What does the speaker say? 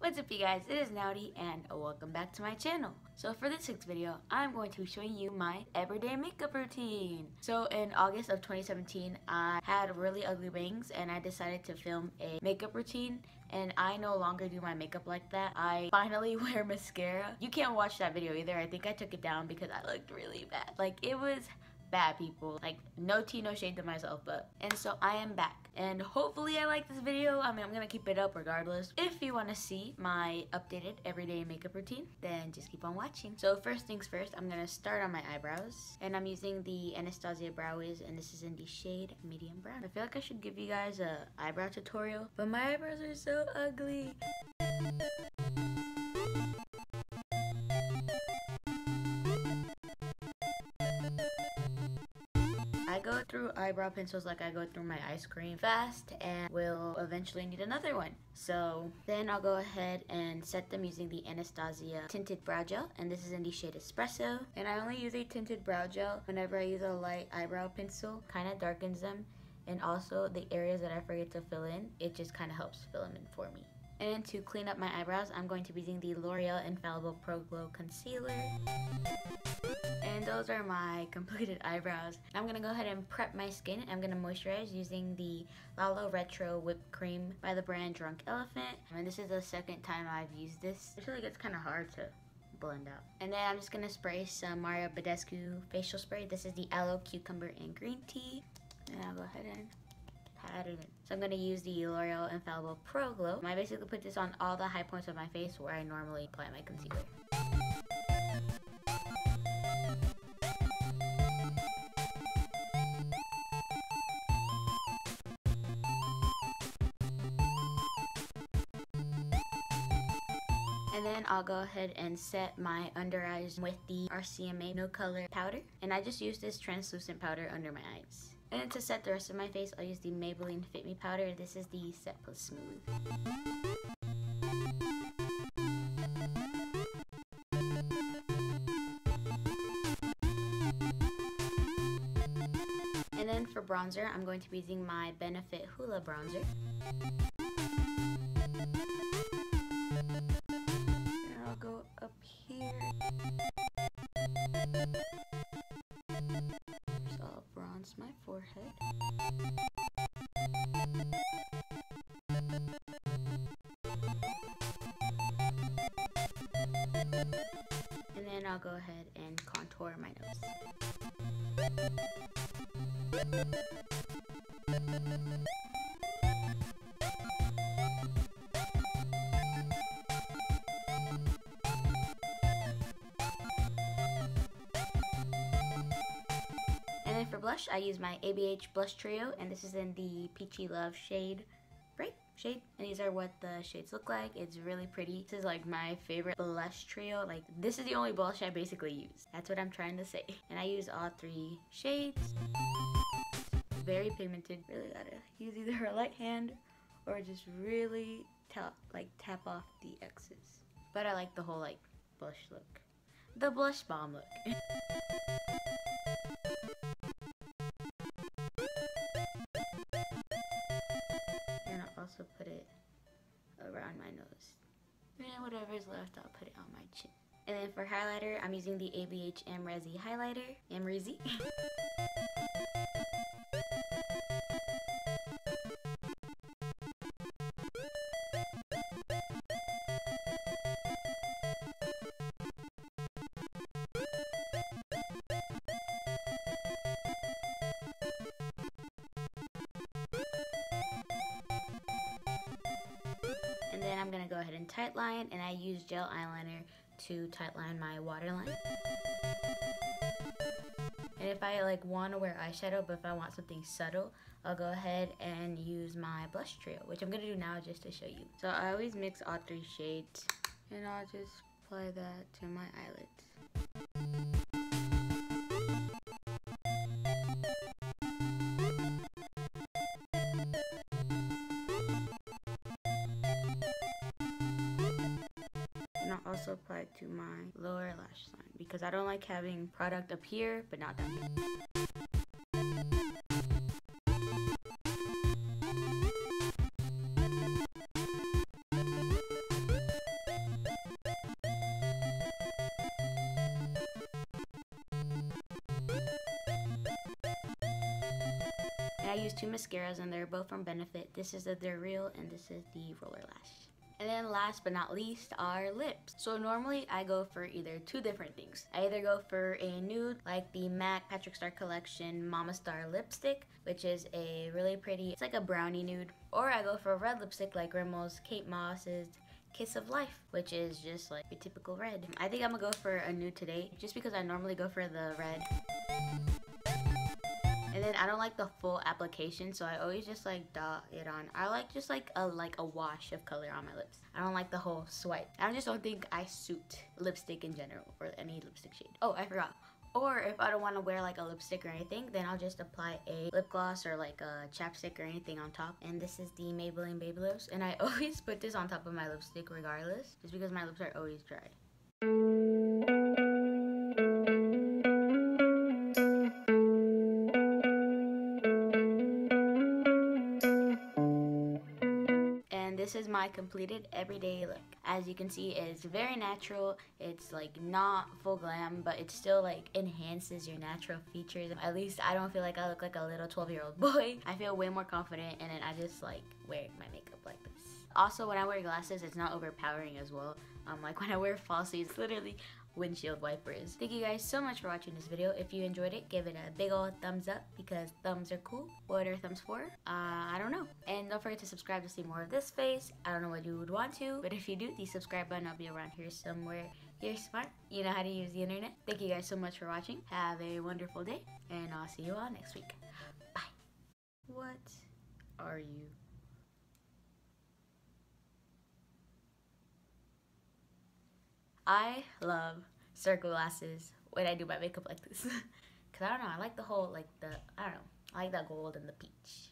What's up you guys, it is Naughty and welcome back to my channel. So for this week's video, I'm going to be showing you my everyday makeup routine. So in August of 2017, I had really ugly bangs and I decided to film a makeup routine, and I no longer do my makeup like that. I finally wear mascara. You can't watch that video either. I think I took it down because I looked really bad. Like, it was bad, people. Like, no tea, no shade to myself, and so I am back, and hopefully I like this video. I mean, I'm gonna keep it up regardless. If you want to see my updated everyday makeup routine, then just keep on watching. So first things first, I'm gonna start on my eyebrows, and I'm using the Anastasia Brow Wiz, and this is in the shade medium brown. I feel like I should give you guys a eyebrow tutorial, but my eyebrows are so ugly. I go through eyebrow pencils like I go through my ice cream fast, and will eventually need another one. So then I'll go ahead and set them using the Anastasia tinted brow gel, and this is in the shade espresso. And I only use a tinted brow gel whenever I use a light eyebrow pencil. Kind of darkens them, and also the areas that I forget to fill in, it just kind of helps fill them in for me. And to clean up my eyebrows, I'm going to be using the L'Oreal Infallible Pro Glow Concealer. And those are my completed eyebrows. I'm going to go ahead and prep my skin. I'm going to moisturize using the Lololol Retro Whipped Cream by the brand Drunk Elephant. And this is the second time I've used this. I feel like it's kind of hard to blend out. And then I'm just going to spray some badescu facial spray. This is the Aloe Cucumber and Green Tea. And I'll go ahead and pat it in. So I'm going to use the L'Oreal Infallible Pro Glow. I basically put this on all the high points of my face where I normally apply my concealer. And then I'll go ahead and set my under eyes with the RCMA No Color powder. And I just use this translucent powder under my eyes. And to set the rest of my face, I'll use the Maybelline Fit Me powder. This is the Set+Smooth. And then for bronzer, I'm going to be using my Benefit Hoola bronzer. And I'll go up here. So I'll bronze my forehead. And then I'll go ahead and contour my nose. And then for blush, I use my ABH blush trio, and this is in the Peachy Love shade. And these are what the shades look like. It's really pretty. This is like my favorite blush trio. Like, this is the only blush I basically use. That's what I'm trying to say. And I use all three shades. Very pigmented. Really gotta use either a light hand or just really tap off the excess. But I like the whole like blush look. The blush bomb look. Also put it around my nose, and whatever is left I'll put it on my chin. And then for highlighter, I'm using the ABH amrezy highlighter. Amrezy. And then I'm going to go ahead and tightline, and I use gel eyeliner to tightline my waterline. And if I like want to wear eyeshadow, but if I want something subtle, I'll go ahead and use my blush trio, which I'm going to do now just to show you. So I always mix all three shades, and I'll just apply that to my eyelids. And I'll also apply it to my lower lash line because I don't like having product up here but not down here. And I use 2 mascaras, and they're both from Benefit. This is the They're Real, and this is the Roller Lash. And then last but not least are lips. So normally I go for either 2 different things. I either go for a nude like the MAC patrickstarr collection mamastarrr lipstick, which is a really pretty, it's like a brownie nude. Or I go for a red lipstick like Rimmel's Kate Moss's Kiss of Life, which is just like a typical red. I think I'm gonna go for a nude today just because I normally go for the red. And then I don't like the full application, so I always just like dot it on. I like just like a wash of color on my lips. I don't like the whole swipe. I just don't think I suit lipstick in general or any lipstick shade. Oh, I forgot. Or if I don't want to wear like a lipstick or anything, then I'll just apply a lip gloss or like a chapstick or anything on top. And this is the Maybelline Baby Lips. And I always put this on top of my lipstick regardless, just because my lips are always dry. This is my completed everyday look. As you can see, it's very natural. It's like not full glam, but it still like enhances your natural features. At least I don't feel like I look like a little 12-year-old boy. I feel way more confident, and then I just like wear my makeup like this. Also, when I wear glasses, it's not overpowering as well. Like when I wear falsies, it's literally windshield wipers. Thank you guys so much for watching this video. If you enjoyed it, give it a big old thumbs up because thumbs are cool. What are thumbs for? I don't know. And don't forget to subscribe to see more of this face. I don't know what you would want to, but if you do, the subscribe button will be around here somewhere. You're smart. You know how to use the internet. Thank you guys so much for watching. Have a wonderful day, and I'll see you all next week. Bye. What are you? I love circle glasses when I do my makeup like this. Cause I don't know, I like the whole, like I don't know, I like that gold and the peach.